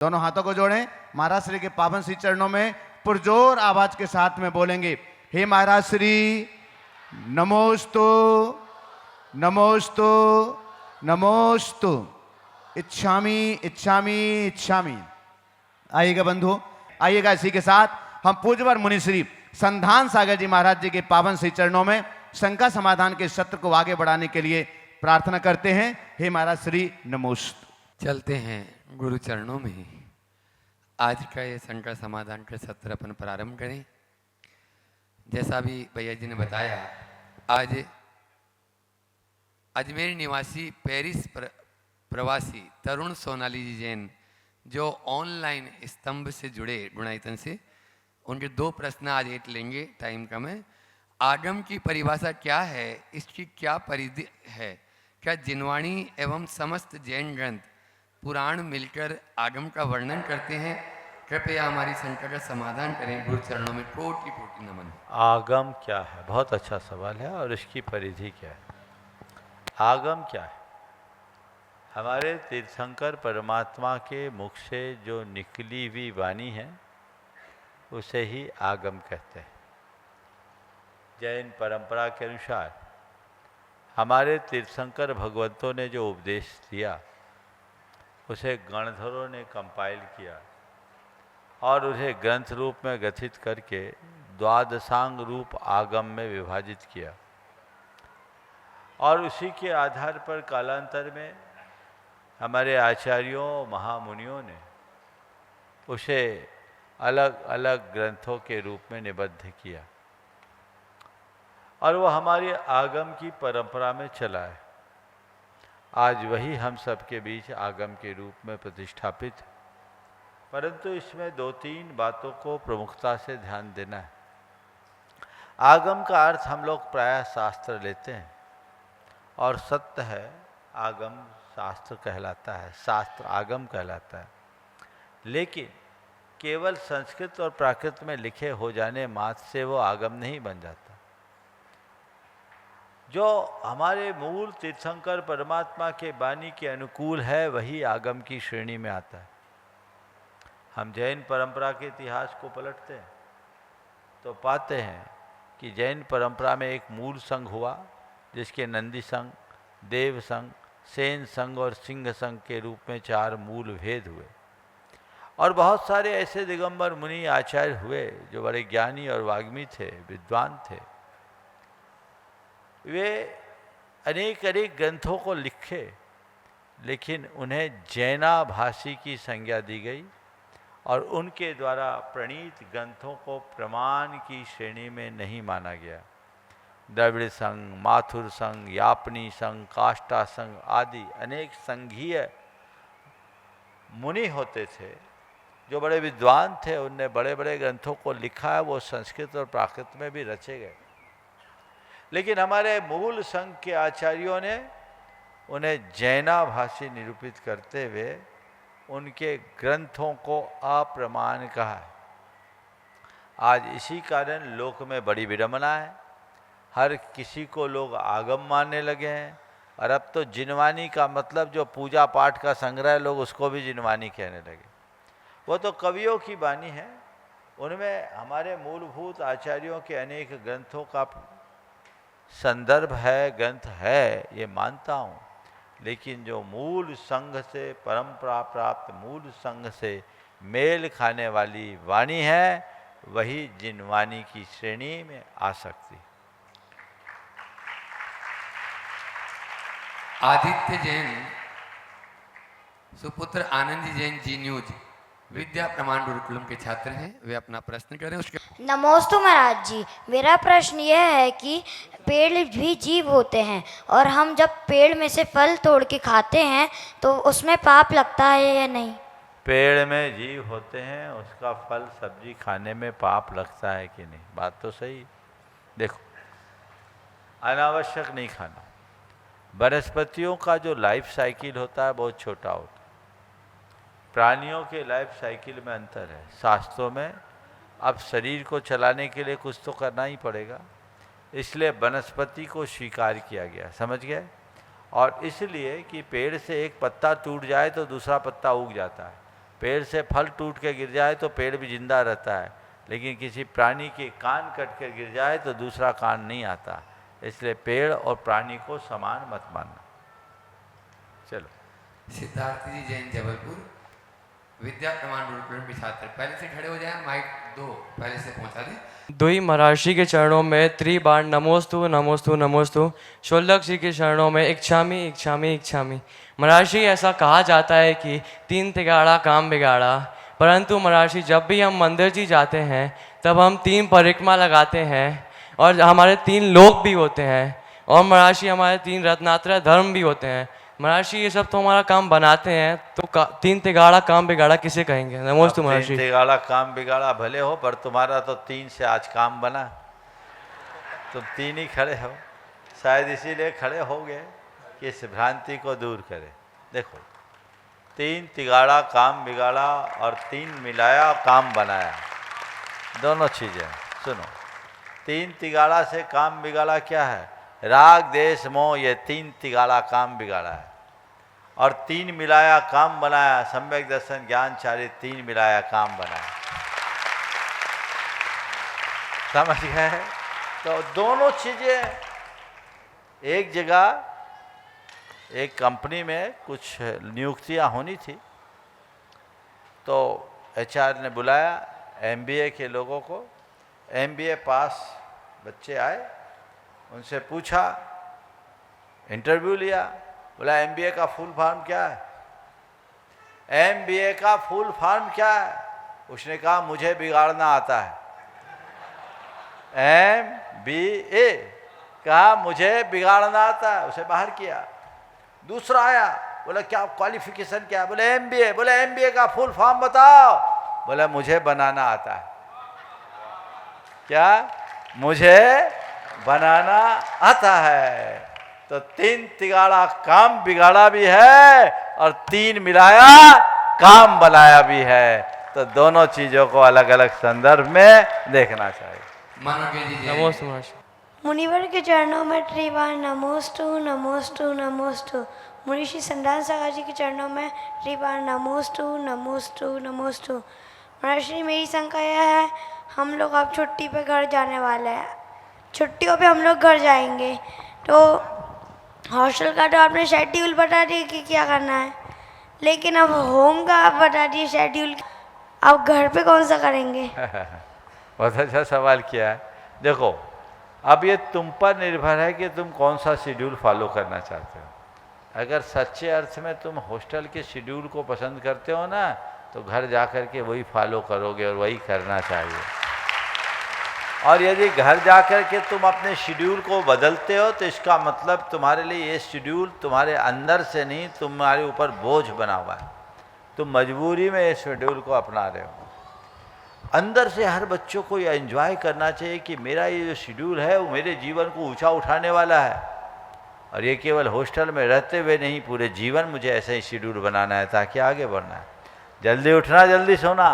दोनों हाथों को जोड़ें, महाराज श्री के पावन श्री चरणों में पुरजोर आवाज के साथ में बोलेंगे, हे महाराज श्री नमोस्तु नमोस्तु नमोस्तु, इच्छामि इच्छामि इच्छामि। आइएगा बंधु, आइएगा। इसी के साथ हम पूज्यवर मुनिश्री संधान सागर जी महाराज जी के पावन श्री चरणों में शंका समाधान के सत्र को आगे बढ़ाने के लिए प्रार्थना करते हैं। हे महाराज श्री नमोस्तु। चलते हैं गुरु चरणों में। आज का ये शंका समाधान का सत्र अपन प्रारंभ करें। जैसा भी भैया जी ने बताया, आज अजमेर निवासी पेरिस प्रवासी तरुण सोनाली जी जैन जो ऑनलाइन स्तंभ से जुड़े गुणायतन से, उनके 2 प्रश्न आज एक लेंगे, टाइम कम है। आगम की परिभाषा क्या है, इसकी क्या परिधि है? क्या जिनवाणी एवं समस्त जैन ग्रंथ पुराण मिलकर आगम का वर्णन करते हैं? कृपया हमारी शंका का समाधान करें। गुरु चरणों में कोटि कोटि नमन। आगम क्या है? बहुत अच्छा सवाल है। और इसकी परिधि क्या है? आगम क्या है? हमारे तीर्थंकर परमात्मा के मुख से जो निकली हुई वाणी है उसे ही आगम कहते हैं। जैन परंपरा के अनुसार हमारे तीर्थंकर भगवंतों ने जो उपदेश दिया उसे गणधरों ने कंपाइल किया और उसे ग्रंथ रूप में गठित करके द्वादशांग रूप आगम में विभाजित किया। और उसी के आधार पर कालांतर में हमारे आचार्यों महामुनियों ने उसे अलग अलग ग्रंथों के रूप में निबद्ध किया और वो हमारी आगम की परंपरा में चला है। आज वही हम सबके बीच आगम के रूप में प्रतिष्ठापित है। परंतु इसमें 2-3 बातों को प्रमुखता से ध्यान देना है। आगम का अर्थ हम लोग प्रायः शास्त्र लेते हैं और सत्य है आगम शास्त्र कहलाता है, शास्त्र आगम कहलाता है। लेकिन केवल संस्कृत और प्राकृत में लिखे हो जाने मात्र से वो आगम नहीं बन जाता। जो हमारे मूल तीर्थंकर परमात्मा के वाणी के अनुकूल है वही आगम की श्रेणी में आता है। हम जैन परंपरा के इतिहास को पलटते हैं तो पाते हैं कि जैन परंपरा में एक मूल संघ हुआ जिसके नंदी संघ, देव संघ, सेन संघ और सिंह संघ के रूप में 4 मूल भेद हुए। और बहुत सारे ऐसे दिगंबर मुनि आचार्य हुए जो बड़े ज्ञानी और वाग्मी थे, विद्वान थे। वे अनेक अनेक ग्रंथों को लिखे, लेकिन उन्हें जैनाभाषी की संज्ञा दी गई और उनके द्वारा प्रणीत ग्रंथों को प्रमाण की श्रेणी में नहीं माना गया। द्रविड़ संघ, माथुर संघ, यापनी संघ, काष्टा संघ आदि अनेक संघीय मुनि होते थे जो बड़े विद्वान थे। उनने बड़े बड़े ग्रंथों को लिखा है, वो संस्कृत और प्राकृत में भी रचे गए। लेकिन हमारे मूल संघ के आचार्यों ने उन्हें जैनाभाषी निरूपित करते हुए उनके ग्रंथों को अप्रमाण कहा है। आज इसी कारण लोक में बड़ी विडंबना है। हर किसी को लोग आगम मानने लगे हैं और अब तो जिनवानी का मतलब जो पूजा पाठ का संग्रह, लोग उसको भी जिनवानी कहने लगे। वो तो कवियों की वाणी है, उनमें हमारे मूलभूत आचार्यों के अनेक ग्रंथों का संदर्भ है, ग्रंथ है, ये मानता हूँ। लेकिन जो मूल संघ से, परंपरा प्राप्त मूल संघ से मेल खाने वाली वाणी है वही जिनवानी की श्रेणी में आ सकती। आदित्य जैन सुपुत्र आनंद जैन जी न्यूज विद्या प्रमाण गुरुकुलम के छात्र हैं, वे अपना प्रश्न करें। उसके नमोस्तु महाराज जी, मेरा प्रश्न यह है कि पेड़ भी जीव होते हैं और हम जब पेड़ में से फल तोड़ के खाते हैं तो उसमें पाप लगता है या नहीं? पेड़ में जीव होते हैं, उसका फल सब्जी खाने में पाप लगता है कि नहीं? बात तो सही। देखो, अनावश्यक नहीं खाना। वनस्पतियों का जो लाइफ साइकिल होता है बहुत छोटा होता है। प्राणियों के लाइफ साइकिल में अंतर है। शास्त्रों में अब शरीर को चलाने के लिए कुछ तो करना ही पड़ेगा, इसलिए वनस्पति को स्वीकार किया गया। समझ गए? और इसलिए कि पेड़ से एक पत्ता टूट जाए तो दूसरा पत्ता उग जाता है, पेड़ से फल टूट के गिर जाए तो पेड़ भी जिंदा रहता है, लेकिन किसी प्राणी के कान कट कर गिर जाए तो दूसरा कान नहीं आता। इसलिए पेड़ और प्राणी को समान मत मानना। चलो। सिद्धार्थ जी जैन जबलपुर, विद्या प्रमाण गुरुकुलम के छात्र, पहले से खड़े हो जाए, माइक 2 पहले से पहुंचा दें। दुई महर्षि के चरणों में त्रिबार नमोस्तु नमोस्तु नमोस्तु। शोल्लक जी के चरणों में इच्छामि इच्छामि इच्छामि। महर्षि ऐसा कहा जाता है कि 3 तिगाड़ा काम बिगाड़ा, परंतु महर्षि जब भी हम मंदिर जी जाते हैं तब हम 3 परिक्रमा लगाते हैं और हमारे 3 लोक भी होते हैं और महर्षि हमारे 3 रत्नात्रय धर्म भी होते हैं। महर्षि ये सब तो हमारा काम बनाते हैं, तो 3 तिगाड़ा काम बिगाड़ा किसे कहेंगे? नमोस्तु महर्षि। 3 तिगाड़ा काम बिगाड़ा भले हो, पर तुम्हारा तो 3 से आज काम बना। तुम 3 ही खड़े हो, शायद इसीलिए खड़े हो गए कि इस भ्रांति को दूर करें। देखो, 3 तिगाड़ा काम बिगाड़ा और 3 मिलाया काम बनाया, दोनों चीज़ें। सुनो, 3 तिगाड़ा से काम बिगाड़ा क्या है? राग देश मोह, ये 3 तिगाड़ा काम बिगाड़ा है। और 3 मिलाया काम बनाया, सम्यक दर्शन ज्ञान चारित्र, 3 मिलाया काम बनाया। समझ गए? तो दोनों चीजें एक जगह, एक कंपनी में कुछ नियुक्तियां होनी थी, तो एचआर ने बुलाया एमबीए के लोगों को। एमबीए पास बच्चे आए, उनसे पूछा, इंटरव्यू लिया, बोला एमबीए का फुल फॉर्म क्या है? एमबीए का फुल फॉर्म क्या है? उसने कहा मुझे बिगाड़ना आता है। एमबीए कहा मुझे बिगाड़ना आता है, उसे बाहर किया। दूसरा आया, बोला क्या क्वालिफिकेशन क्या है? बोले एमबीए। बोले एमबीए का फुल फॉर्म बताओ। बोला मुझे बनाना आता है। क्या? मुझे बनाना आता है। तो 3 तिगाड़ा काम बिगाड़ा भी है और 3 मिलाया काम बनाया भी है। तो दोनों चीजों को अलग अलग संदर्भ में देखना चाहिए। मनोज जी जैन। नमोस्तु महर्षि। मुनिवर के चरणों में त्रिबार नमोस्तु नमोस्तु नमोस्तु। मुनीषी संदान सागर जी के चरणों में त्रिबार नमोस्तु नमोस्तु नमोस्तु। महर्षि, मेरी शंका यह है, हम लोग अब छुट्टी पे घर जाने वाले हैं, छुट्टियों पे हम लोग घर जाएंगे, तो हॉस्टल का तो आपने शेड्यूल बता दिया कि क्या करना है, लेकिन अब होम का आप बता दिए शेड्यूल, अब घर पे कौन सा करेंगे? बहुत अच्छा सवाल किया है। देखो, अब ये तुम पर निर्भर है कि तुम कौन सा शेड्यूल फॉलो करना चाहते हो। अगर सच्चे अर्थ में तुम हॉस्टल के शेड्यूल को पसंद करते हो ना, तो घर जा कर के वही फॉलो करोगे और वही करना चाहिए। और यदि घर जा कर के तुम अपने शेड्यूल को बदलते हो, तो इसका मतलब तुम्हारे लिए ये शेड्यूल तुम्हारे अंदर से नहीं, तुम्हारे ऊपर बोझ बना हुआ है। तुम मजबूरी में इस शेड्यूल को अपना रहे हो। अंदर से हर बच्चों को ये एंजॉय करना चाहिए कि मेरा ये जो शेड्यूल है वो मेरे जीवन को ऊंचा उठाने वाला है, और ये केवल हॉस्टल में रहते हुए नहीं, पूरे जीवन मुझे ऐसा ही शेड्यूल बनाना है ताकि आगे बढ़ना है। जल्दी उठना, जल्दी सोना,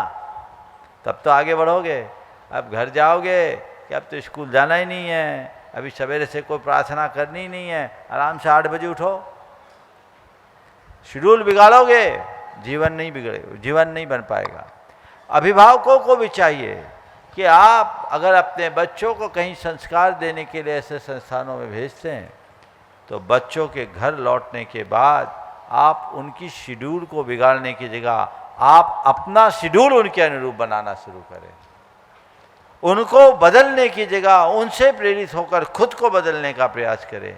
तब तो आगे बढ़ोगे। अब घर जाओगे कि अब तो स्कूल जाना ही नहीं है, अभी सवेरे से कोई प्रार्थना करनी ही नहीं है, आराम से 8 बजे उठो। शेड्यूल बिगाड़ोगे, जीवन नहीं बिगड़ेगा, जीवन नहीं बन पाएगा। अभिभावकों को भी चाहिए कि आप अगर अपने बच्चों को कहीं संस्कार देने के लिए ऐसे संस्थानों में भेजते हैं, तो बच्चों के घर लौटने के बाद आप उनकी शेड्यूल को बिगाड़ने की जगह आप अपना शेड्यूल उनके अनुरूप बनाना शुरू करें। उनको बदलने की जगह उनसे प्रेरित होकर खुद को बदलने का प्रयास करें,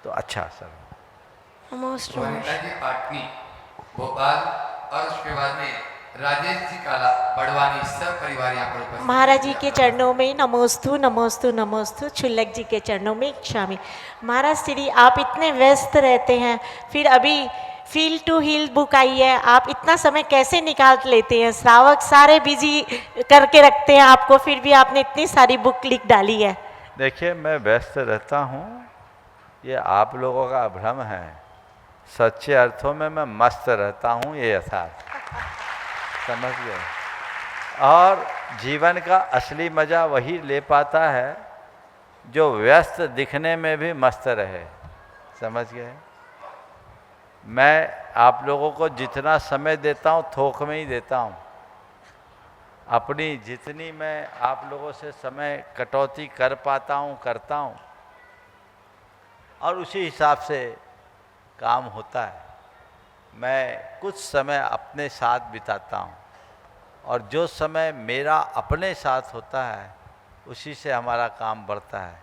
तो अच्छा असर हो। वनिता जी पाटनी भोपाल, और उसके बाद में राजेश जी काला बड़वानी, सब परिवार यहाँ पर उपस्थित। महाराज जी के चरणों में नमोस्तु नमोस्तु नमोस्तु। छुल्लक जी के चरणों में क्षामी। महाराज श्री, आप इतने व्यस्त रहते हैं, फिर अभी फील टू हील बुक आई है, आप इतना समय कैसे निकाल लेते हैं? श्रावक सारे बिजी करके रखते हैं आपको, फिर भी आपने इतनी सारी बुक लिख डाली है। देखिए, मैं व्यस्त रहता हूँ, ये आप लोगों का भ्रम है। सच्चे अर्थों में मैं मस्त रहता हूँ, ये यथार्थ। समझ गए? और जीवन का असली मजा वही ले पाता है जो व्यस्त दिखने में भी मस्त रहे। समझ गए? मैं आप लोगों को जितना समय देता हूँ थोक में ही देता हूँ। अपनी जितनी मैं आप लोगों से समय कटौती कर पाता हूँ करता हूँ, और उसी हिसाब से काम होता है। मैं कुछ समय अपने साथ बिताता हूँ, और जो समय मेरा अपने साथ होता है उसी से हमारा काम बढ़ता है।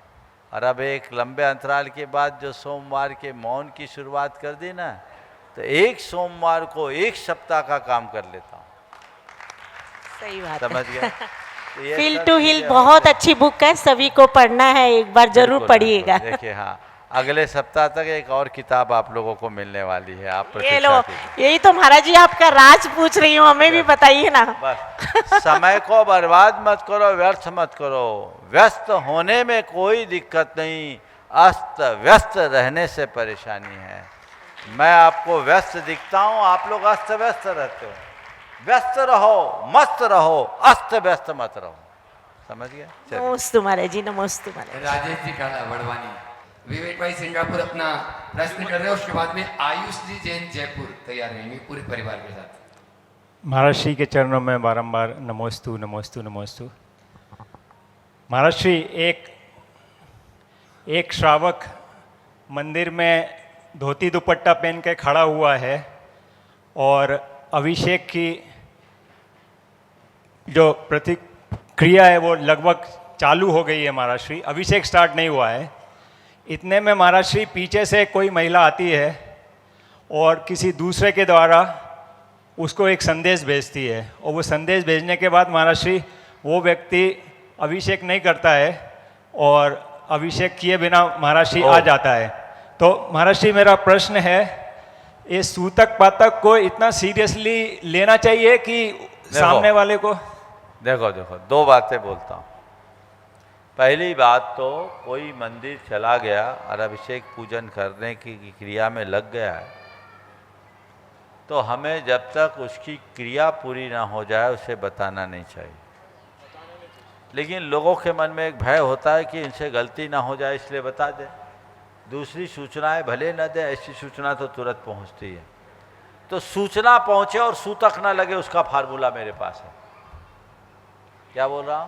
और अब एक लंबे अंतराल के बाद जो सोमवार के मौन की शुरुआत कर दी ना, तो एक सोमवार को एक सप्ताह का काम कर लेता हूँ। सही बात समझ है। गए? तो ये फील सब टू हील चीजें बहुत होती हैं। अच्छी बुक है, सभी को पढ़ना है, एक बार जरूर बिल्कुल, पढ़िएगा। बिल्कुल। देखिए, हाँ, अगले सप्ताह तक एक और किताब आप लोगों को मिलने वाली है। आप ये लो, प्रतीक्षा कीजिए। यही तो महाराज जी आपका राज पूछ रही हूँ, हमें भी बताइए ना। बस समय को बर्बाद मत करो, व्यर्थ मत करो। व्यस्त होने में कोई दिक्कत नहीं, अस्त व्यस्त रहने से परेशानी है। मैं आपको व्यस्त दिखता हूँ, आप लोग अस्त व्यस्त रहते हो। व्यस्त रहो, मस्त रहो, अस्त व्यस्त मत रहो। समझ गया? चलिए। नमोस्तु महाराज जी, नमोस्तु महाराज। राजेश जी काला वड़वानी, विवेक भाई सिंगापुर अपना प्रश्न कर रहे हैं, उसके बाद में आयुष जी जैन जयपुर तैयार रहेंगे पूरे परिवार के साथ। महाराज श्री के चरणों में बारंबार नमोस्तु नमोस्तु नमोस्तु। महाराज श्री, एक श्रावक मंदिर में धोती दुपट्टा पहन के खड़ा हुआ है, और अभिषेक की जो प्रतिक्रिया है वो लगभग चालू हो गई है महाराज श्री, अभिषेक स्टार्ट नहीं हुआ है। इतने में महाराज श्री पीछे से कोई महिला आती है और किसी दूसरे के द्वारा उसको एक संदेश भेजती है, और वो संदेश भेजने के बाद महाराज श्री वो व्यक्ति अभिषेक नहीं करता है और अभिषेक किए बिना महाराज श्री आ जाता है। तो महाराज श्री मेरा प्रश्न है, ये सूतक पातक को इतना सीरियसली लेना चाहिए कि सामने वाले को? देखो, दो बातें बोलता हूँ। पहली बात तो कोई मंदिर चला गया और अभिषेक पूजन करने की क्रिया में लग गया है, तो हमें जब तक उसकी क्रिया पूरी ना हो जाए उसे बताना नहीं चाहिए। लेकिन लोगों के मन में एक भय होता है कि इनसे गलती ना हो जाए इसलिए बता दे। दूसरी सूचनाएं भले न दे, ऐसी सूचना तो तुरंत पहुंचती है। तो सूचना पहुंचे और सूतक ना लगे, उसका फार्मूला मेरे पास है। क्या बोल रहा हूं?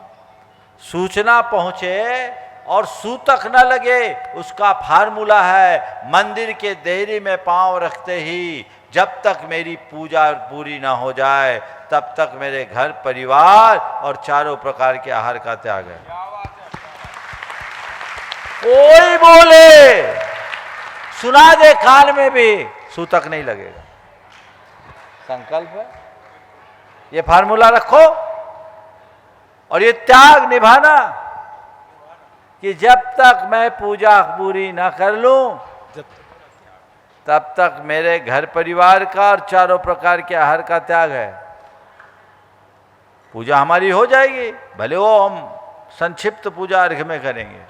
सूचना पहुंचे और सूतक न लगे, उसका फार्मूला है मंदिर के देहरी में पांव रखते ही जब तक मेरी पूजा पूरी ना हो जाए तब तक मेरे घर परिवार और चारों प्रकार के आहार का त्याग है। कोई बोले सुना दे कान में भी, सूतक नहीं लगेगा। संकल्प है, ये फार्मूला रखो और ये त्याग निभाना कि जब तक मैं पूजा पूरी ना कर लूं तब तक मेरे घर परिवार का और चारों प्रकार के आहार का त्याग है। पूजा हमारी हो जाएगी, भले वो हम संक्षिप्त पूजा अर्घ में करेंगे।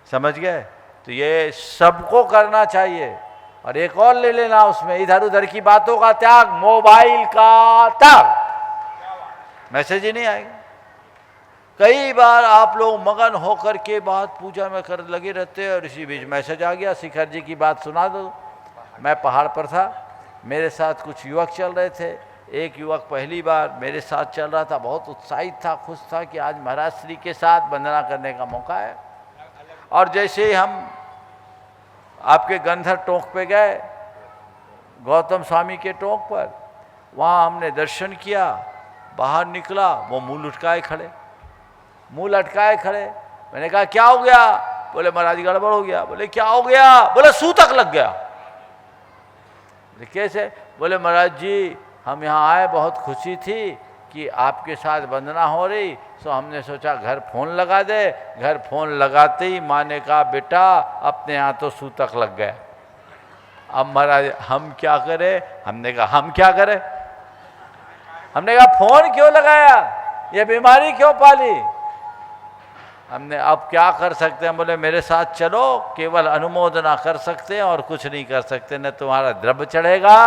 समझ गए? तो ये सबको करना चाहिए। और एक और ले लेना उसमें, इधर उधर की बातों का त्याग, मोबाइल का त्याग। मैसेज ही नहीं आएगा। कई बार आप लोग मगन होकर के बात पूजा में कर लगे रहते हैं और इसी बीच मैसेज आ गया, शिखर जी की बात सुना दो। मैं पहाड़ पर था, मेरे साथ कुछ युवक चल रहे थे। एक युवक पहली बार मेरे साथ चल रहा था, बहुत उत्साहित था, खुश था कि आज महाराज श्री के साथ वंदना करने का मौका है। और जैसे ही हम आपके गंधर टोंक पे गए, गौतम स्वामी के टोंक पर, वहाँ हमने दर्शन किया, बाहर निकला, वो मुँह लटकाए खड़े, मुँह लटकाए खड़े। मैंने कहा क्या हो गया? बोले महाराज गड़बड़ हो गया। बोले क्या हो गया? बोले सूतक लग गया। कैसे? बोले महाराज जी हम यहाँ आए, बहुत खुशी थी कि आपके साथ वंदना हो रही, तो हमने सोचा घर फोन लगा दे। घर फोन लगाते ही माँ ने कहा बेटा अपने यहाँ तो सूतक लग गया। अब महाराज हम क्या करें? हमने कहा हम क्या करें? हमने कहा फोन क्यों लगाया, ये बीमारी क्यों पाली? हमने अब क्या कर सकते हैं? बोले मेरे साथ चलो, केवल अनुमोदना कर सकते हैं और कुछ नहीं कर सकते। न तुम्हारा द्रव्य चढ़ेगा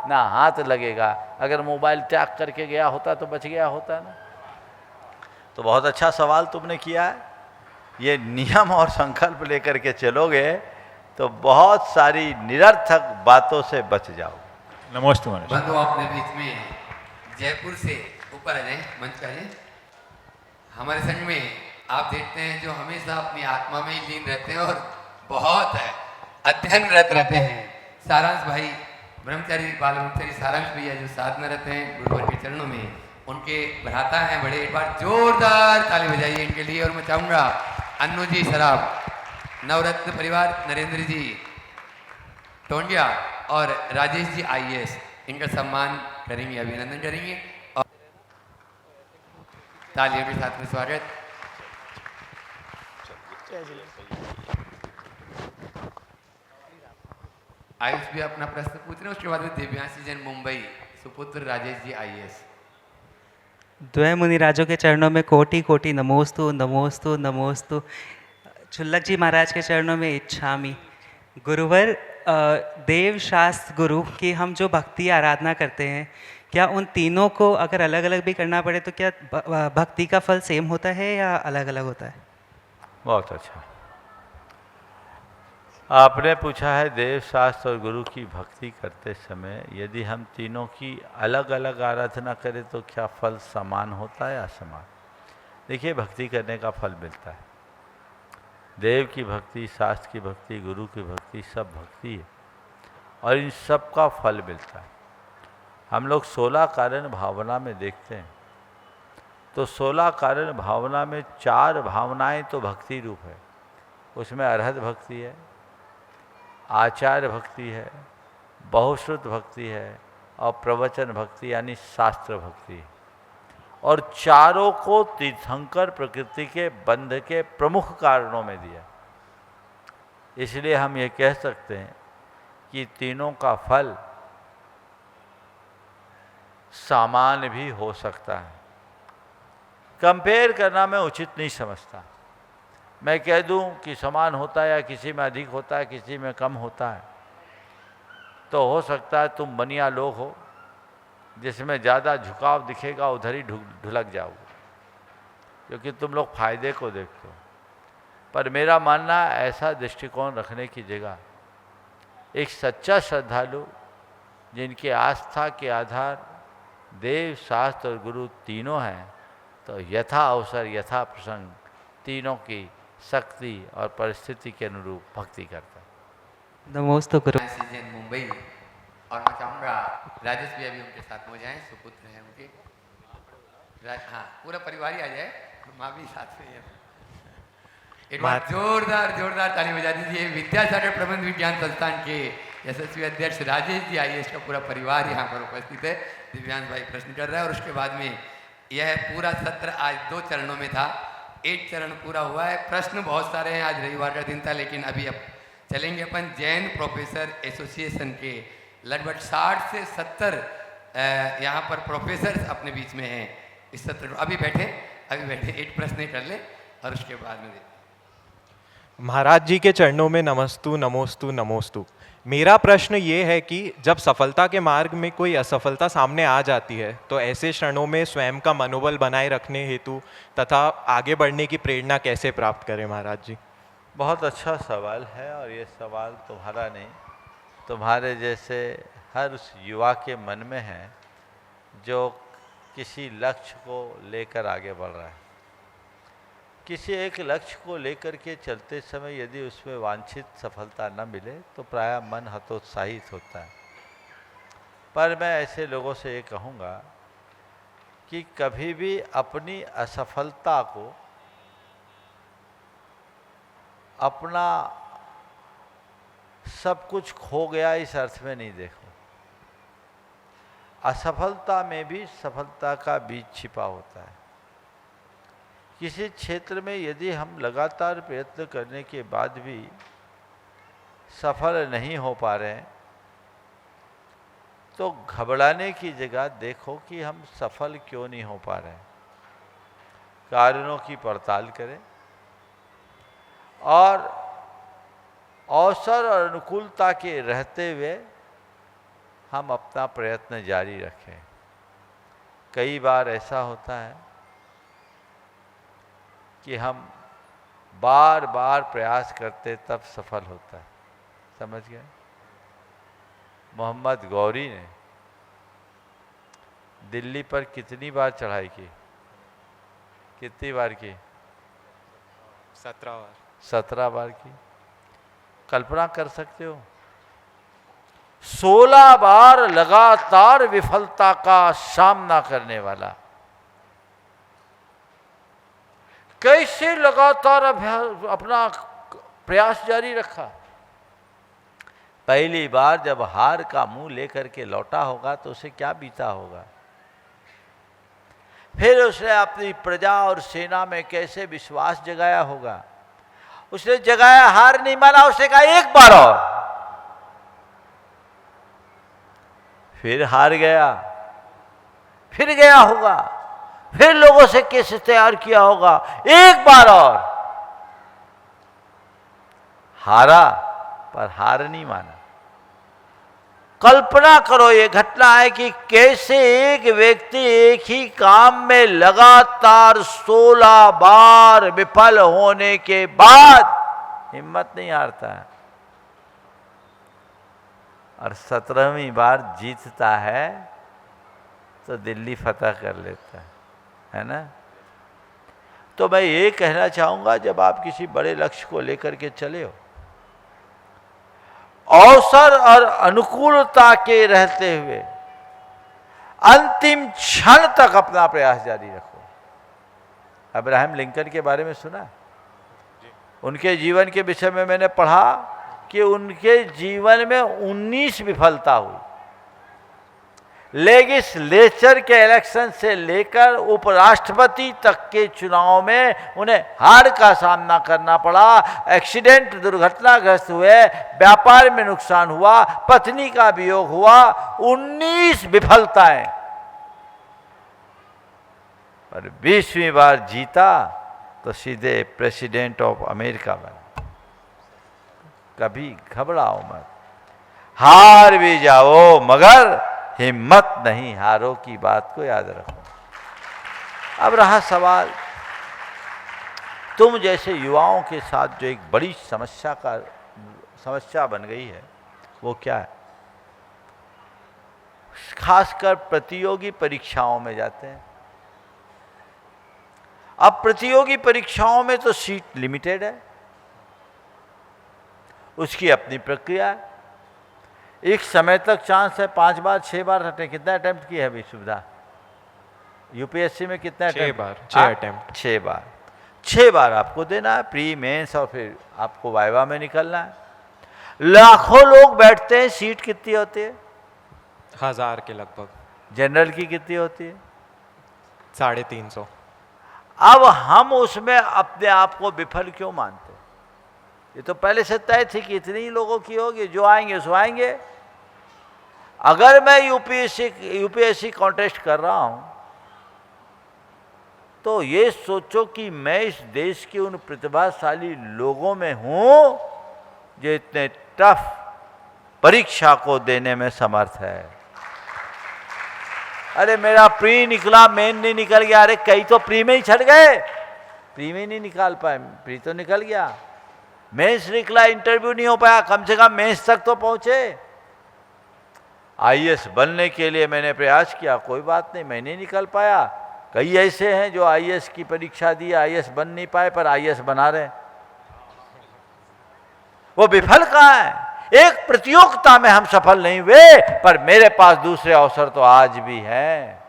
ना हाथ लगेगा। अगर मोबाइल त्याग करके गया होता तो बच गया होता ना। तो बहुत अच्छा सवाल तुमने किया है। ये नियम और संकल्प लेकर के चलोगे तो बहुत सारी निरर्थक बातों से बच जाओ। नमोस्तु महाराज। बंधु अपने बीच में जयपुर से ऊपर आ जाए, मंच पे आ जाए। हमारे संग में आप देखते हैं जो हमेशा अपनी आत्मा में ही लीन रहते हैं और बहुत अध्ययनरत रहते हैं। सारांश भाई ब्रह्मचारी, बाल ब्रह्मचारी सारांश भैया जो साथ में रहते हैं गुरुवर के चरणों में, उनके भ्राता हैं बड़े। एक बार जोरदार ताली बजाइए इनके लिए। और मैं चाहूँगा अन्नू जी सराफ, नवरत्न परिवार, नरेंद्र जी टोंडिया और राजेश जी IAS, इनका सम्मान करेंगे, अभिनंदन करेंगे और तालियों के साथ में स्वागत। आयुष भी अपना प्रश्न पूछ रहे हैं, उसके बाद में दिव्यांशी जैन मुंबई, सुपुत्र राजेश जी IAS। द्वय मुनिराजों के चरणों में कोटि कोटि नमोस्तु नमोस्तु नमोस्तु। छुल्लक जी महाराज के चरणों में इच्छामि। गुरुवर, देव शास्त्र गुरु की हम जो भक्ति आराधना करते हैं, क्या उन तीनों को अगर अलग अलग भी करना पड़े तो क्या भक्ति का फल सेम होता है या अलग अलग होता है? बहुत अच्छा आपने पूछा है। देव शास्त्र और गुरु की भक्ति करते समय यदि हम तीनों की अलग अलग आराधना करें तो क्या फल समान होता है या असमान? देखिए, भक्ति करने का फल मिलता है। देव की भक्ति, शास्त्र की भक्ति, गुरु की भक्ति, सब भक्ति है और इन सब का फल मिलता है। हम लोग 16 कारण भावना में देखते हैं तो 16 कारण भावना में 4 भावनाएं तो भक्ति रूप है। उसमें अरहत भक्ति है, आचार्य भक्ति है, बहुश्रुत भक्ति है और प्रवचन भक्ति यानी शास्त्र भक्ति है। और चारों को तीर्थंकर प्रकृति के बंध के प्रमुख कारणों में दिया। इसलिए हम ये कह सकते हैं कि तीनों का फल समान भी हो सकता है। कंपेयर करना मैं उचित नहीं समझता। मैं कह दूं कि समान होता है या किसी में अधिक होता है, किसी में कम होता है, तो हो सकता है तुम बनिया लोग हो जिसमें ज़्यादा झुकाव दिखेगा, उधर ही ढुलक जाओगे क्योंकि तुम लोग फायदे को देखते हो। पर मेरा मानना ऐसा दृष्टिकोण रखने की जगह एक सच्चा श्रद्धालु जिनकी आस्था के आधार देव, शास्त्र और गुरु तीनों हैं, तो यथा अवसर यथा प्रसंग तीनों की शक्ति और परिस्थिति के अनुरूप भक्ति करता है। नमोस्तु गुरु। जैन मुंबई, और मैं चाहूँगा राजेश भैया भी उनके साथ में हो जाएं, सुपुत्र हैं उनके। हाँ, पूरा परिवार ही आ जाए, माँ भी साथ में है। एक बार जोरदार ताली बजा दीजिए। विद्यासागर प्रबंध विज्ञान संस्थान के यशस्वी अध्यक्ष राजेश जी IAS का पूरा परिवार यहाँ पर उपस्थित है। दिव्यांश भाई प्रश्न कर रहा है और उसके बाद में यह पूरा सत्र आज 2 चरणों में था। एक चरण पूरा हुआ है। प्रश्न बहुत सारे हैं, आज रविवार का दिन था, लेकिन अभी अब चलेंगे अपन जैन प्रोफेसर एसोसिएशन के लगभग 60 से 70 यहाँ पर प्रोफेसर अपने बीच में हैं इस सत्र। अभी बैठे एक प्रश्न ही कर ले और उसके बाद में महाराज जी के चरणों में नमस्तु नमोस्तु नमोस्तु। मेरा प्रश्न ये है कि जब सफलता के मार्ग में कोई असफलता सामने आ जाती है तो ऐसे क्षणों में स्वयं का मनोबल बनाए रखने हेतु तथा आगे बढ़ने की प्रेरणा कैसे प्राप्त करें महाराज जी? बहुत अच्छा सवाल है और ये सवाल तुम्हारा नहीं, तुम्हारे जैसे हर उस युवा के मन में है जो किसी लक्ष्य को लेकर आगे बढ़ रहा है। किसी एक लक्ष्य को लेकर के चलते समय यदि उसमें वांछित सफलता न मिले तो प्रायः मन हतोत्साहित होता है। पर मैं ऐसे लोगों से ये कहूँगा कि कभी भी अपनी असफलता को अपना सब कुछ खो गया इस अर्थ में नहीं देखो। असफलता में भी सफलता का बीज छिपा होता है। किसी क्षेत्र में यदि हम लगातार प्रयत्न करने के बाद भी सफल नहीं हो पा रहे हैं तो घबराने की जगह देखो कि हम सफल क्यों नहीं हो पा रहे हैं। कारणों की पड़ताल करें और अवसर और अनुकूलता के रहते हुए हम अपना प्रयत्न जारी रखें। कई बार ऐसा होता है कि हम बार बार प्रयास करते तब सफल होता है। समझ गए? मोहम्मद गौरी ने दिल्ली पर कितनी बार चढ़ाई की? कितनी बार की? 17 बार। 17 बार की। कल्पना कर सकते हो? 16 बार लगातार विफलता का सामना करने वाला कैसे लगातार अपना प्रयास जारी रखा? पहली बार जब हार का मुंह लेकर के लौटा होगा तो उसे क्या बीता होगा? फिर उसने अपनी प्रजा और सेना में कैसे विश्वास जगाया होगा? उसने जगाया, हार नहीं माना, उसने कहा एक बार और, फिर हार गया, फिर गया होगा, फिर लोगों से केस तैयार किया होगा, एक बार और हारा, पर हार नहीं माना। कल्पना करो, ये घटना है कि कैसे एक व्यक्ति एक ही काम में लगातार 16 बार विफल होने के बाद हिम्मत नहीं हारता है और 17वीं बार जीतता है तो दिल्ली फतह कर लेता है ना? तो मैं ये कहना चाहूंगा, जब आप किसी बड़े लक्ष्य को लेकर के चले हो, अवसर और अनुकूलता के रहते हुए अंतिम क्षण तक अपना प्रयास जारी रखो। अब्राहम लिंकन के बारे में सुना? उनके जीवन के विषय में मैंने पढ़ा कि उनके जीवन में 19 विफलता हुई। लेजिस्लेचर के इलेक्शन से लेकर उपराष्ट्रपति तक के चुनाव में उन्हें हार का सामना करना पड़ा, एक्सीडेंट, दुर्घटनाग्रस्त हुए, व्यापार में नुकसान हुआ, पत्नी का वियोग हुआ, 19 विफलताएं, पर 20वीं बार जीता तो सीधे प्रेसिडेंट ऑफ अमेरिका बना। कभी घबराओ मत, हार भी जाओ मगर हिम्मत नहीं हारो की बात को याद रखो। अब रहा सवाल, तुम जैसे युवाओं के साथ जो एक बड़ी समस्या बन गई है वो क्या है? खासकर प्रतियोगी परीक्षाओं में जाते हैं। अब प्रतियोगी परीक्षाओं में तो सीट लिमिटेड है, उसकी अपनी प्रक्रिया है। एक समय तक चांस है 5 बार 6 बार कितना अटेम्प्ट किया है अभी सुविधा? यूपीएससी में कितना अटेम्प्ट? 6 बार। 6 बार आपको देना है, प्री मेंस, और फिर आपको वाइवा में निकलना है। लाखों लोग बैठते हैं, सीट कितनी होती है? 1000 के लगभग। जनरल की कितनी होती है? 350। अब हम उसमें अपने आप को विफल क्यों मानते? ये तो पहले से तय थी कि इतनी ही लोगों की होगी, जो आएंगे सो आएंगे। अगर मैं यूपीएससी कॉन्टेस्ट कर रहा हूं तो ये सोचो कि मैं इस देश के उन प्रतिभाशाली लोगों में हूं जो इतने टफ परीक्षा को देने में समर्थ है। अरे मेरा प्री निकला, मेन नहीं निकल गया। अरे कई तो प्री में ही छट गए, प्री में नहीं निकाल पाए, प्री तो निकल गया। मेंस निकला, इंटरव्यू नहीं हो पाया, कम से कम मेंस तक तो पहुंचे। आईएएस बनने के लिए मैंने प्रयास किया, कोई बात नहीं, मैं नहीं निकल पाया। कई ऐसे हैं जो आईएएस की परीक्षा दी, आईएएस बन नहीं पाए, पर आईएएस बना रहे। वो विफल कहाँ है? एक प्रतियोगिता में हम सफल नहीं हुए, पर मेरे पास दूसरे अवसर तो आज भी हैं।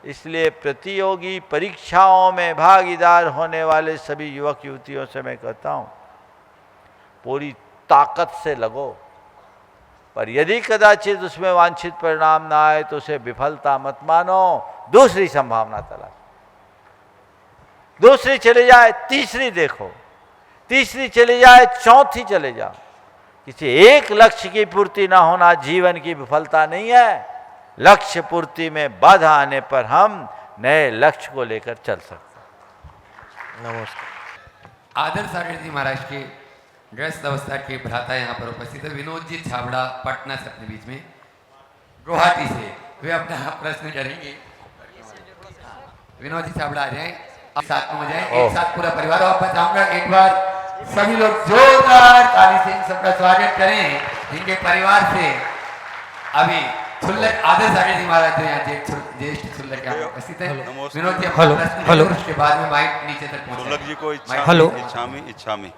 इसलिए प्रतियोगी परीक्षाओं में भागीदार होने वाले सभी युवक युवतियों से मैं कहता हूं, पूरी ताकत से लगो, पर यदि कदाचित उसमें वांछित परिणाम ना आए तो उसे विफलता मत मानो, दूसरी संभावना तलाश। दूसरी चले जाए, तीसरी देखो, तीसरी चले जाए, चौथी चले जाओ। किसी एक लक्ष्य की पूर्ति ना होना जीवन की विफलता नहीं है। लक्ष्य पूर्ति में बाधा आने पर हम नए लक्ष्य को लेकर चल सकते हैं। नमस्कार। आदर सागर जी महाराज के गृहस्थ अवस्था के भ्राता यहाँ पर उपस्थित है, विनोद जी छाबड़ा, पटना से अपने बीच में, गुवाहाटी से। वे अपना प्रश्न करेंगे। विनोद जी छाबड़ा आ जाए, साथ में हो जाए, एक साथ पूरा परिवार। वापस आऊंगा, एक बार सभी लोग जोरदार ताली से इन सबका स्वागत करें, जिनके परिवार से अभी छुल्लक आदर्श सागर जी महाराज जो यहाँ ज्येष्ठ छुल्लक यहाँ उपस्थित है। विनोद जी अपना प्रश्न करें, उसके बाद में माइक नीचे तक पहुंचे। छुल्लक जी को इच्छामी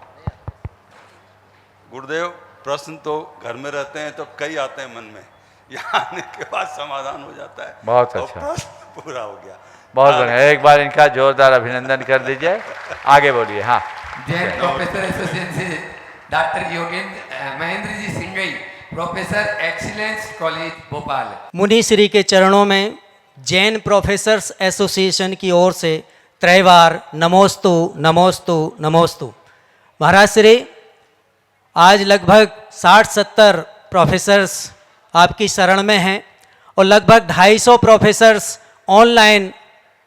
गुरुदेव, प्रश्न तो घर में रहते हैं तो कई आते हैं मन में, यहाँ आने के बाद समाधान हो जाता है। बहुत और अच्छा, प्रश्न पूरा हो गया। बहुत बढ़िया। एक बार इनका जोरदार अभिनंदन कर दीजिए। आगे बोलिए। हाँ, जैन प्रोफेसर एसोसिएशन से doctor Yogendra Mahendra ji Singhai, professor excellence college Bhopal. मुनि श्री के चरणों में जैन प्रोफेसर्स एसोसिएशन की ओर से त्रैवार नमोस्तु नमोस्तु नमोस्तु। महाराज श्री, आज लगभग 60-70 प्रोफेसर्स आपकी शरण में हैं और लगभग 250 प्रोफेसर्स ऑनलाइन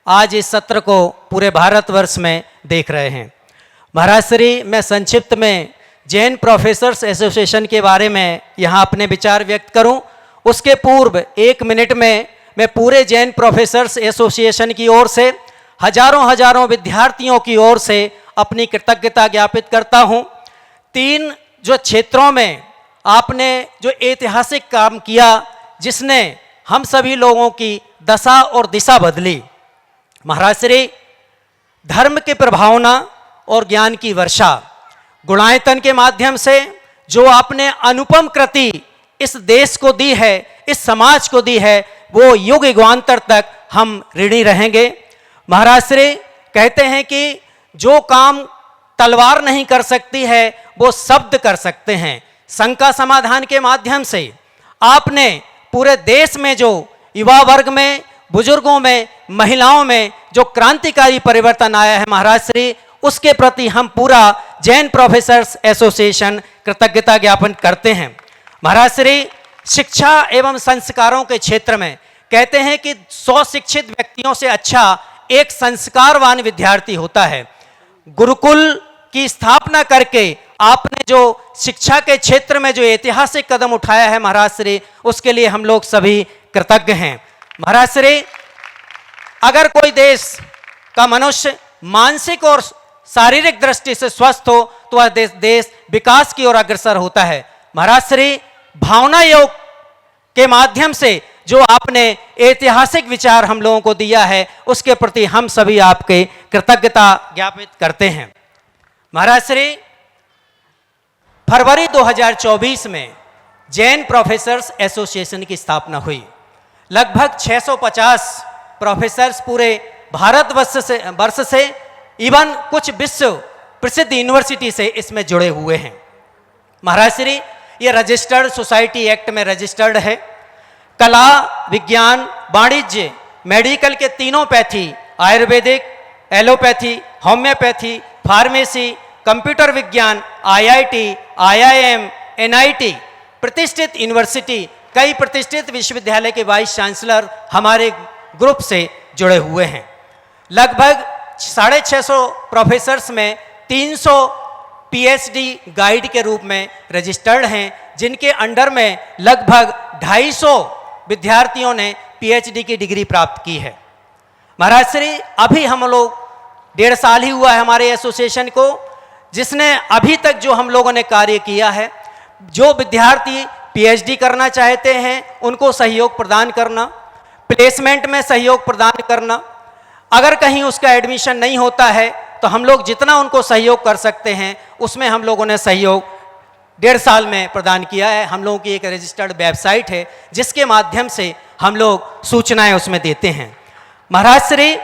आज इस सत्र को पूरे भारतवर्ष में देख रहे हैं। महाराज श्री, मैं संक्षिप्त में जैन प्रोफेसर्स एसोसिएशन के बारे में यहाँ अपने विचार व्यक्त करूँ, उसके पूर्व 1 मिनट में मैं पूरे जैन प्रोफेसर्स एसोसिएशन की ओर से हजारों विद्यार्थियों की ओर से अपनी कृतज्ञता ज्ञापित करता हूँ। 3 जो क्षेत्रों में आपने जो ऐतिहासिक काम किया, जिसने हम सभी लोगों की दशा और दिशा बदली। महाराज श्री, धर्म की प्रभावना और ज्ञान की वर्षा, गुणायतन के माध्यम से जो आपने अनुपम कृति इस देश को दी है, इस समाज को दी है, वो युग युगांतर तक हम ऋणी रहेंगे। महाराज श्री, कहते हैं कि जो काम तलवार नहीं कर सकती है वो शब्द कर सकते हैं। शंका समाधान के माध्यम से आपने पूरे देश में जो युवा वर्ग में, बुजुर्गों में, महिलाओं में जो क्रांतिकारी परिवर्तन आया है महाराज श्री, उसके प्रति हम पूरा जैन प्रोफेसर्स एसोसिएशन कृतज्ञता ज्ञापन करते हैं। महाराज श्री, शिक्षा एवं संस्कारों के क्षेत्र में कहते हैं कि 100 शिक्षित व्यक्तियों से अच्छा एक संस्कारवान विद्यार्थी होता है। गुरुकुल की स्थापना करके आपने जो शिक्षा के क्षेत्र में जो ऐतिहासिक कदम उठाया है महाराज श्री, उसके लिए हम लोग सभी कृतज्ञ हैं। महाराज श्री, अगर कोई देश का मनुष्य मानसिक और शारीरिक दृष्टि से स्वस्थ हो तो वह देश विकास की ओर अग्रसर होता है। महाराज श्री, भावना योग के माध्यम से जो आपने ऐतिहासिक विचार हम लोगों को दिया है, उसके प्रति हम सभी आपके कृतज्ञता ज्ञापित करते हैं। महाराज श्री, फरवरी 2024 में जैन प्रोफेसर्स एसोसिएशन की स्थापना हुई। लगभग 650 प्रोफेसर्स पूरे भारतवर्ष से इवन कुछ विश्व प्रसिद्ध यूनिवर्सिटी से इसमें जुड़े हुए हैं। महाराज श्री, ये रजिस्टर्ड सोसाइटी एक्ट में रजिस्टर्ड है। कला, विज्ञान, वाणिज्य, मेडिकल के तीनों pathy, Ayurvedic, allopathy, homeopathy, pharmacy, computer विज्ञान, आईआईटी, आईआईएम, एनआईटी, प्रतिष्ठित यूनिवर्सिटी, कई प्रतिष्ठित विश्वविद्यालय के वाइस चांसलर हमारे ग्रुप से जुड़े हुए हैं। लगभग 650 प्रोफेसर्स में 300 पीएचडी गाइड के रूप में रजिस्टर्ड हैं, जिनके अंडर में लगभग 250 विद्यार्थियों ने पीएचडी की डिग्री प्राप्त की है। महाराज श्री, अभी हम लोग 1.5 साल ही हुआ है हमारे एसोसिएशन को, जिसने अभी तक जो हम लोगों ने कार्य किया है, जो विद्यार्थी पीएचडी करना चाहते हैं उनको सहयोग प्रदान करना, प्लेसमेंट में सहयोग प्रदान करना, अगर कहीं उसका एडमिशन नहीं होता है तो हम लोग जितना उनको सहयोग कर सकते हैं उसमें हम लोगों ने सहयोग 1.5 साल में प्रदान किया है। हम लोगों की एक रजिस्टर्ड वेबसाइट है जिसके माध्यम से हम लोग सूचनाएं उसमें देते हैं। महाराज श्री,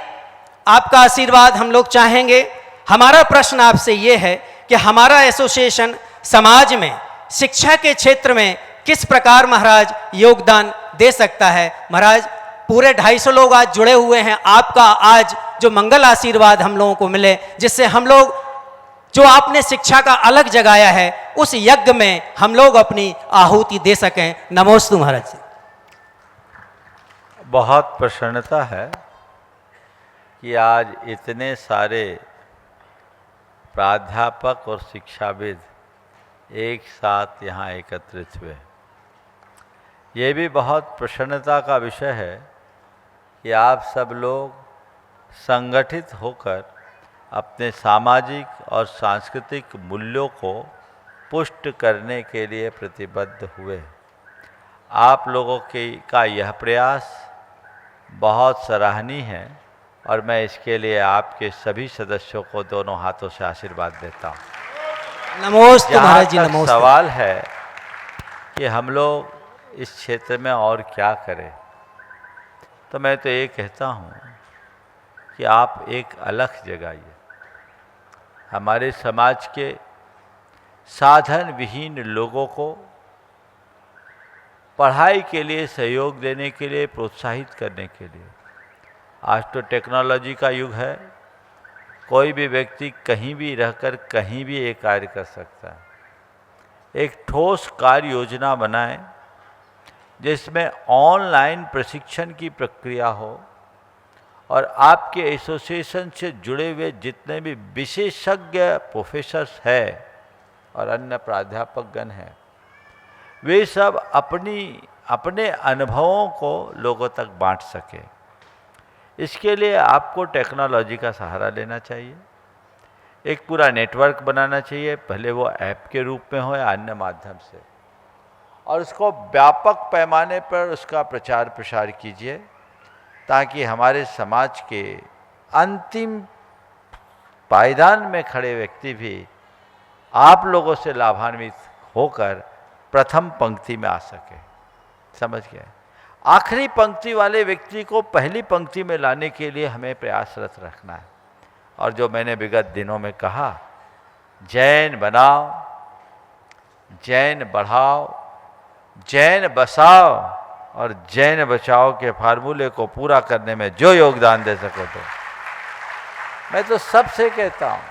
आपका आशीर्वाद हम लोग चाहेंगे। हमारा प्रश्न आपसे ये है कि हमारा एसोसिएशन समाज में शिक्षा के क्षेत्र में किस प्रकार महाराज योगदान दे सकता है। महाराज, पूरे 250 लोग आज जुड़े हुए हैं। आपका आज जो मंगल आशीर्वाद हम लोगों को मिले, जिससे हम लोग जो आपने शिक्षा का अलग जगाया है उस यज्ञ में हम लोग अपनी आहुति दे सकें। नमोस्तु महाराज। बहुत प्रसन्नता है कि आज इतने सारे प्राध्यापक और शिक्षाविद एक साथ यहाँ एकत्रित हुए। ये भी बहुत प्रसन्नता का विषय है कि आप सब लोग संगठित होकर अपने सामाजिक और सांस्कृतिक मूल्यों को पुष्ट करने के लिए प्रतिबद्ध हुए। आप लोगों का यह प्रयास बहुत सराहनीय है और मैं इसके लिए आपके सभी सदस्यों को दोनों हाथों से आशीर्वाद देता हूँ। नमोस्तु जहाँ महाराज जी, तक नमोस्तु। सवाल है कि हम लोग इस क्षेत्र में और क्या करें, तो मैं तो ये कहता हूँ कि आप एक अलख जगाइए। हमारे समाज के साधन विहीन लोगों को पढ़ाई के लिए सहयोग देने के लिए, प्रोत्साहित करने के लिए, आज तो टेक्नोलॉजी का युग है, कोई भी व्यक्ति कहीं भी रहकर कहीं भी ये कार्य कर सकता है। एक ठोस कार्य योजना बनाएं जिसमें ऑनलाइन प्रशिक्षण की प्रक्रिया हो और आपके एसोसिएशन से जुड़े हुए जितने भी विशेषज्ञ प्रोफेसर्स हैं और अन्य प्राध्यापकगण हैं, वे सब अपने अनुभवों को लोगों तक बांट सकें। इसके लिए आपको टेक्नोलॉजी का सहारा लेना चाहिए, एक पूरा नेटवर्क बनाना चाहिए, भले वो ऐप के रूप में हो या अन्य माध्यम से, और उसको व्यापक पैमाने पर उसका प्रचार प्रसार कीजिए ताकि हमारे समाज के अंतिम पायदान में खड़े व्यक्ति भी आप लोगों से लाभान्वित होकर प्रथम पंक्ति में आ सके। समझ गए? आखिरी पंक्ति वाले व्यक्ति को पहली पंक्ति में लाने के लिए हमें प्रयासरत रखना है। और जो मैंने विगत दिनों में कहा, जैन बनाओ, जैन बढ़ाओ, जैन बसाओ और जैन बचाओ के फार्मूले को पूरा करने में जो योगदान दे सको, तो मैं तो सबसे कहता हूँ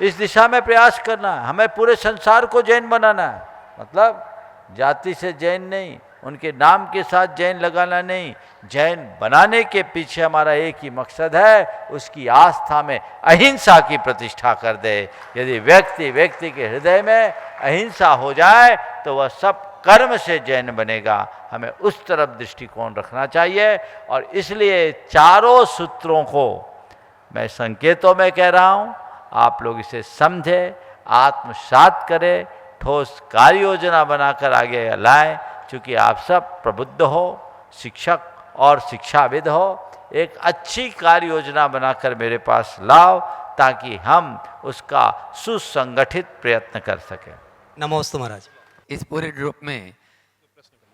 इस दिशा में प्रयास करना है। हमें पूरे संसार को जैन बनाना है, मतलब जाति से जैन नहीं, उनके नाम के साथ जैन लगाना नहीं, जैन बनाने के पीछे हमारा एक ही मकसद है, उसकी आस्था में अहिंसा की प्रतिष्ठा कर दे। यदि व्यक्ति के हृदय में अहिंसा हो जाए तो वह सब कर्म से जैन बनेगा। हमें उस तरफ दृष्टिकोण रखना चाहिए और इसलिए चारों सूत्रों को मैं संकेतों में कह रहा हूँ, आप लोग इसे समझे, आत्मसात करें, ठोस कार्य योजना बनाकर आगे लाएं। चूँकि आप सब प्रबुद्ध हो, शिक्षक और शिक्षाविद हो, एक अच्छी कार्य योजना बनाकर मेरे पास लाओ ताकि हम उसका सुसंगठित प्रयत्न कर सकें। नमोस्तु महाराज। इस पूरे ग्रुप में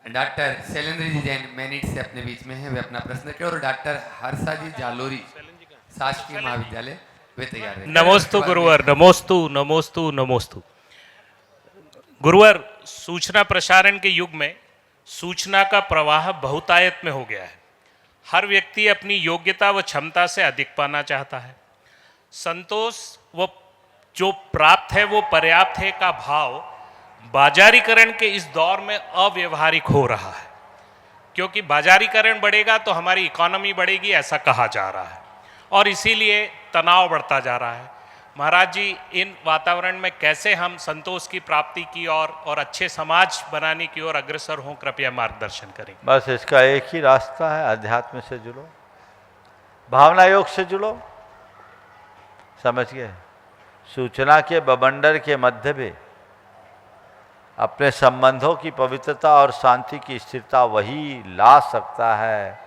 डॉक्टर शैलेंद्र जी जैन मैनिट से अपने बीच में हैं, वे अपना प्रश्न करें, और डॉक्टर हर्षा जी जालोरी शासकीय महाविद्यालय वे तैयार हैं। नमोस्तु गुरुवर, नमोस्तु नमोस्तु नमोस्तु। गुरुवर, सूचना प्रसारण के युग में सूचना का प्रवाह बहुतायत में हो गया है। हर व्यक्ति अपनी योग्यता व क्षमता से अधिक पाना चाहता है। संतोष व जो प्राप्त है वो पर्याप्त है का भाव बाजारीकरण के इस दौर में अव्यवहारिक हो रहा है, क्योंकि बाजारीकरण बढ़ेगा तो हमारी इकोनॉमी बढ़ेगी, ऐसा कहा जा रहा है, और इसीलिए तनाव बढ़ता जा रहा है। महाराज जी, इन वातावरण में कैसे हम संतोष की प्राप्ति की और अच्छे समाज बनाने की ओर अग्रसर हों, कृपया मार्गदर्शन करें। बस इसका एक ही रास्ता है, अध्यात्म से जुड़ो, भावना योग से जुड़ो। समझ गए? सूचना के बवंडर के मध्य में अपने संबंधों की पवित्रता और शांति की स्थिरता वही ला सकता है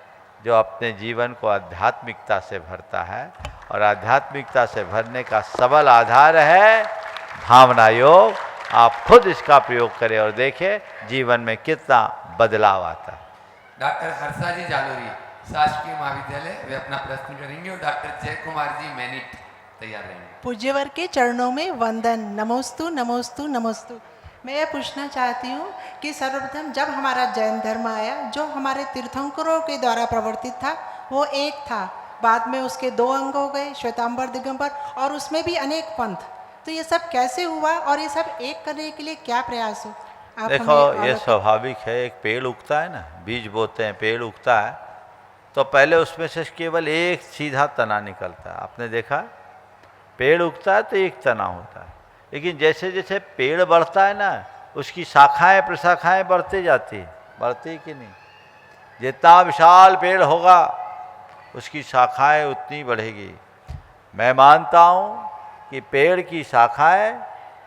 जो अपने जीवन को आध्यात्मिकता से भरता है, और आध्यात्मिकता से भरने का सबल आधार है भावना योग। आप खुद इसका प्रयोग करें और देखें जीवन में कितना बदलाव आता है। डॉक्टर हर्षा जी जालोरी शासकीय महाविद्यालय वे अपना प्रश्न करेंगे, और डॉक्टर जय कुमार जी मैनिट तैयार रहेंगे। पूज्यवर के चरणों में वंदन। नमोस्तु नमोस्तु नमोस्तु। मैं ये पूछना चाहती हूँ कि सर्वप्रथम जब हमारा जैन धर्म आया, जो हमारे तीर्थंकरों के द्वारा प्रवर्तित था वो एक था, बाद में उसके 2 अंग हो गए, श्वेतांबर, दिगंबर, और उसमें भी अनेक पंथ। तो ये सब कैसे हुआ और ये सब एक करने के लिए क्या प्रयास हो? आप देखो, ये स्वाभाविक है। एक पेड़ उगता है ना, बीज बोते हैं, पेड़ उगता है तो पहले उसमें से केवल एक सीधा तना निकलता है। आपने देखा, पेड़ उगता है तो एक तना होता है, लेकिन जैसे जैसे पेड़ बढ़ता है ना, उसकी शाखाएं प्रशाखाएं बढ़ती जाती है। बढ़ती कि नहीं? जितना विशाल पेड़ होगा उसकी शाखाएं उतनी बढ़ेगी। मैं मानता हूँ कि पेड़ की शाखाएं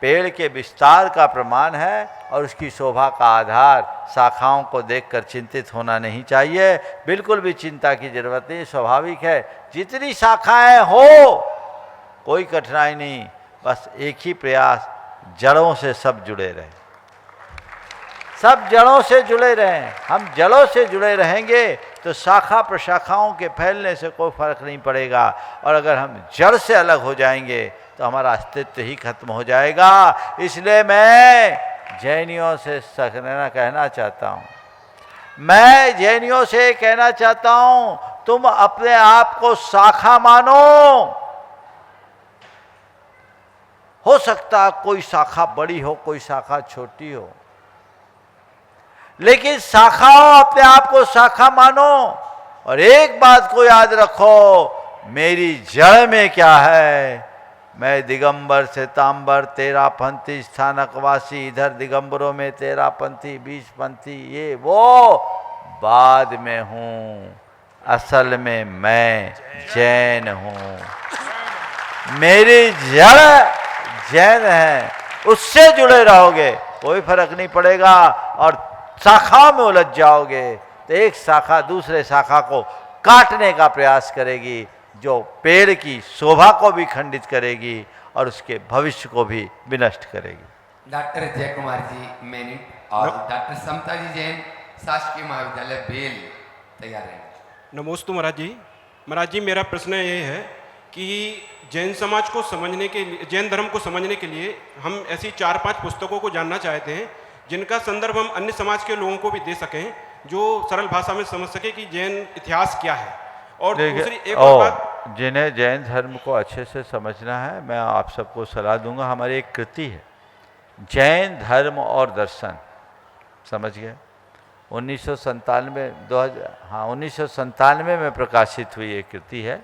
पेड़ के विस्तार का प्रमाण है और उसकी शोभा का आधार शाखाओं को देखकर चिंतित होना नहीं चाहिए। बिल्कुल भी चिंता की जरूरत नहीं, स्वाभाविक है। जितनी शाखाएं हो कोई कठिनाई नहीं, बस एक ही प्रयास, जड़ों से सब जुड़े रहें, सब जड़ों से जुड़े रहें। हम जड़ों से जुड़े रहेंगे तो शाखा प्रशाखाओं के फैलने से कोई फर्क नहीं पड़ेगा, और अगर हम जड़ से अलग हो जाएंगे तो हमारा अस्तित्व ही खत्म हो जाएगा। इसलिए मैं जैनियों से कहना चाहता हूँ, मैं जैनियों से कहना चाहता हूँ, तुम अपने आप को शाखा मानो। हो सकता कोई शाखा बड़ी हो, कोई शाखा छोटी हो, लेकिन शाखाओं अपने आप को शाखा मानो। और एक बात को याद रखो, मेरी जड़ में क्या है? मैं दिगंबर से तांबर, 13 पंथी स्थानकवासी, इधर दिगंबरों में 13 पंथी, 20 पंथी, ये वो बाद में हूँ। असल में मैं जैन हूँ, मेरी जड़ जैन है। उससे जुड़े रहोगे कोई फर्क नहीं पड़ेगा, और शाखाओं में उलझ जाओगे तो एक शाखा दूसरे शाखा को काटने का प्रयास करेगी, जो पेड़ की शोभा को भी खंडित करेगी और उसके भविष्य को भी विनष्ट करेगी। डॉक्टर जय कुमार जी मैनिट और डॉक्टर समता जी जैन, शासकीय महाविद्यालय बेल, तैयार हैं। नमोस्तु महाराज जी। महाराज जी, मेरा प्रश्न ये है कि जैन समाज को समझने के लिए, जैन धर्म को समझने के लिए हम ऐसी 4-5 पुस्तकों को जानना चाहते हैं जिनका संदर्भ हम अन्य समाज के लोगों को भी दे सकें, जो सरल भाषा में समझ सके कि जैन इतिहास क्या है। और दूसरी एक और बात, जिन्हें जैन धर्म को अच्छे से समझना है, मैं आप सबको सलाह दूंगा। हमारी एक कृति है, जैन धर्म और दर्शन, समझ गए? 1997 में प्रकाशित हुई एक कृति है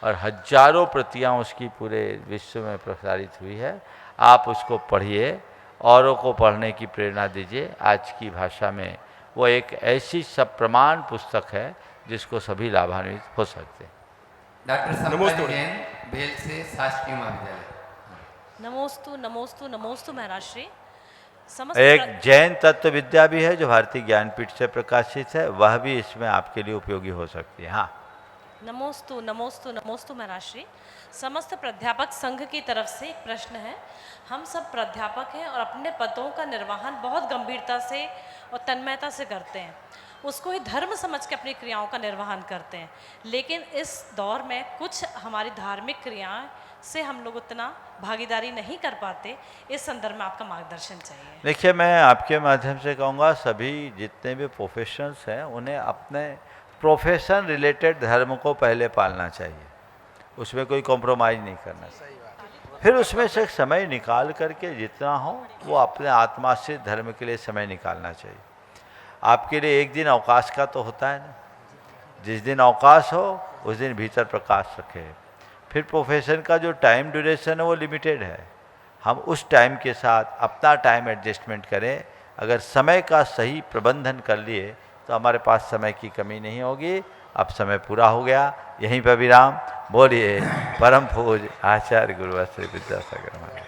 और हजारों प्रतियां उसकी पूरे विश्व में प्रसारित हुई है। आप उसको पढ़िए, औरों को पढ़ने की प्रेरणा दीजिए। आज की भाषा में वो एक ऐसी सब प्रमाण पुस्तक है जिसको सभी लाभान्वित हो सकते हैं। डॉक्टर समता जैन, बेल से, शासकीय महाविद्यालय। नमोस्तु नमोस्तु नमोस्तु महाराज श्री। एक जैन तत्व विद्या भी है जो भारतीय ज्ञानपीठ से प्रकाशित है, वह भी इसमें आपके लिए उपयोगी हो सकती है। हाँ, नमोस्तु नमोस्तु नमोस्तु महाराज श्री। समस्त प्राध्यापक संघ की तरफ से एक प्रश्न है। हम सब प्राध्यापक हैं और अपने पदों का निर्वहन बहुत गंभीरता से और तन्मयता से करते हैं, उसको ही धर्म समझ के अपनी क्रियाओं का निर्वहन करते हैं। लेकिन इस दौर में कुछ हमारी धार्मिक क्रियाएं से हम लोग उतना भागीदारी नहीं कर पाते। इस संदर्भ में आपका मार्गदर्शन चाहिए। देखिए, मैं आपके माध्यम से कहूँगा, सभी जितने भी प्रोफेशंस हैं उन्हें अपने प्रोफेशन रिलेटेड धर्म को पहले पालना चाहिए, उसमें कोई कॉम्प्रोमाइज़ नहीं करना चाहिए। फिर उसमें से समय निकाल करके जितना हो वो अपने आत्माश्रित धर्म के लिए समय निकालना चाहिए। आपके लिए एक दिन अवकाश का तो होता है ना, जिस दिन अवकाश हो उस दिन भीतर प्रकाश रखे। फिर प्रोफेशन का जो टाइम ड्यूरेशन है वो लिमिटेड है, हम उस टाइम के साथ अपना टाइम एडजस्टमेंट करें। अगर समय का सही प्रबंधन कर लिए तो हमारे पास समय की कमी नहीं होगी। अब समय पूरा हो गया, यहीं पर विराम। बोलिए परम पूज्य आचार्य गुरुवर श्री विद्यासागर महाराज।